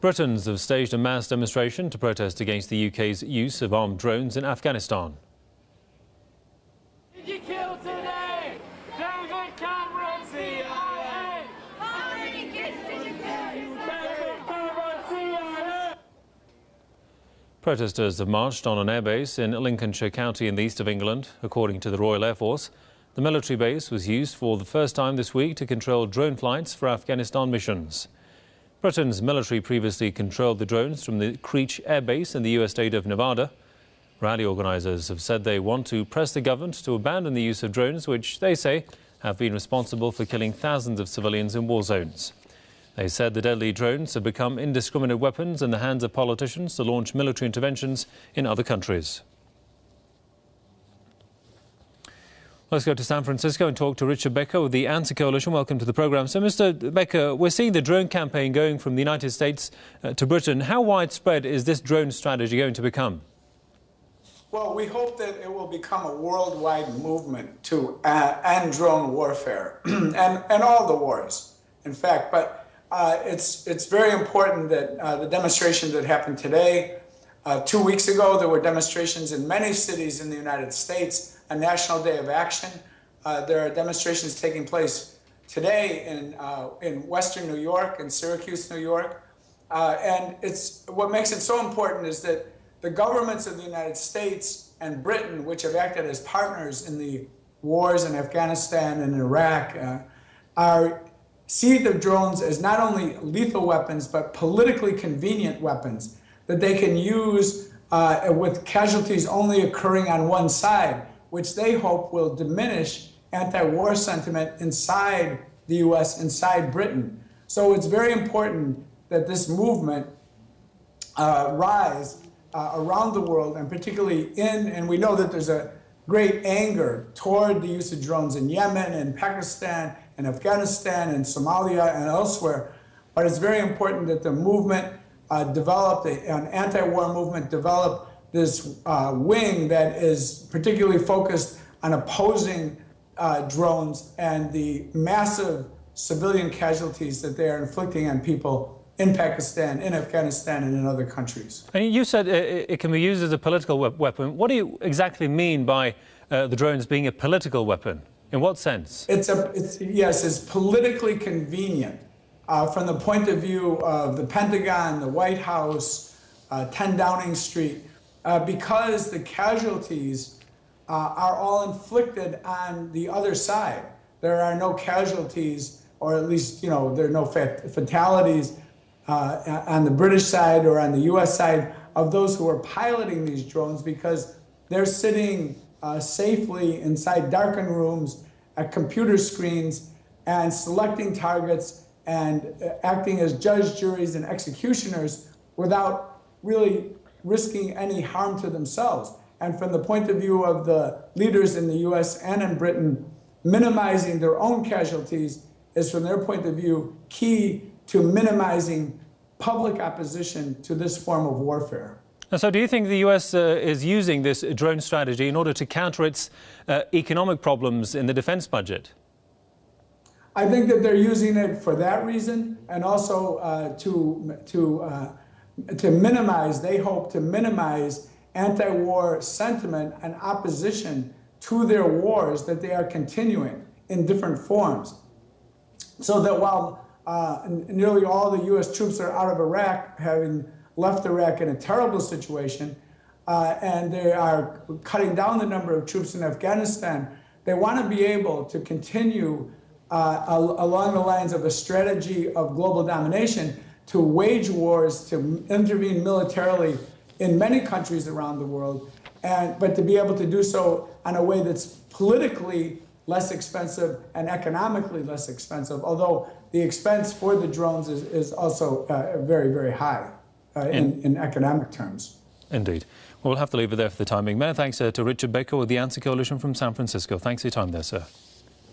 Britons have staged a mass demonstration to protest against the UK's use of armed drones in Afghanistan. Did you kill today? David Cameron, CIA! How many kids did you kill? David Cameron, CIA! Protesters have marched on an airbase in Lincolnshire County in the east of England. According to the Royal Air Force, the military base was used for the first time this week to control drone flights for Afghanistan missions. Britain's military previously controlled the drones from the Creech Air Base in the US state of Nevada. Rally organisers have said they want to press the government to abandon the use of drones, which they say have been responsible for killing thousands of civilians in war zones. They said the deadly drones have become indiscriminate weapons in the hands of politicians to launch military interventions in other countries. Let's go to San Francisco and talk to Richard Becker with the Answer Coalition. Welcome to the programme. So, Mr. Becker, we're seeing the drone campaign going from the United States to Britain. How widespread is this drone strategy going to become? Well, we hope that it will become a worldwide movement to end drone warfare and all the wars, in fact. But it's very important that the demonstration that happened today, 2 weeks ago, there were demonstrations in many cities in the United States, a National Day of Action. There are demonstrations taking place today in Western New York, in Syracuse, New York. And what makes it so important is that the governments of the United States and Britain, which have acted as partners in the wars in Afghanistan and Iraq, see the drones as not only lethal weapons, but politically convenient weapons that they can use with casualties only occurring on one side, which they hope will diminish anti-war sentiment inside the US, inside Britain. So it's very important that this movement rise around the world, and particularly and we know that there's a great anger toward the use of drones in Yemen and Pakistan and Afghanistan and Somalia and elsewhere. But it's very important that the movement develop, an anti-war movement develop this wing that is particularly focused on opposing drones and the massive civilian casualties that they are inflicting on people in Pakistan, in Afghanistan, and in other countries. And you said it can be used as a political weapon. What do you exactly mean by the drones being a political weapon? In what sense? It's politically convenient from the point of view of the Pentagon, the White House, 10 Downing Street, because the casualties are all inflicted on the other side. There are no casualties, or at least, there are no fatalities on the British side or on the US side of those who are piloting these drones, because they're sitting safely inside darkened rooms at computer screens and selecting targets and acting as judge, juries, and executioners without really risking any harm to themselves. And from the point of view of the leaders in the US and in Britain, minimizing their own casualties is, from their point of view, key to minimizing public opposition to this form of warfare. And so do you think the US is using this drone strategy in order to counter its economic problems in the defense budget? I think that they're using it for that reason, and also to minimize, they hope to minimize anti-war sentiment and opposition to their wars that they are continuing in different forms. So that while nearly all the US troops are out of Iraq, having left Iraq in a terrible situation, and they are cutting down the number of troops in Afghanistan, they want to be able to continue along the lines of a strategy of global domination to wage wars, to intervene militarily in many countries around the world, but to be able to do so in a way that's politically less expensive and economically less expensive, although the expense for the drones is also very, very high in economic terms. Indeed. Well, we'll have to leave it there for the time being. Many thanks to Richard Becker with the Answer Coalition from San Francisco. Thanks for your time there, sir.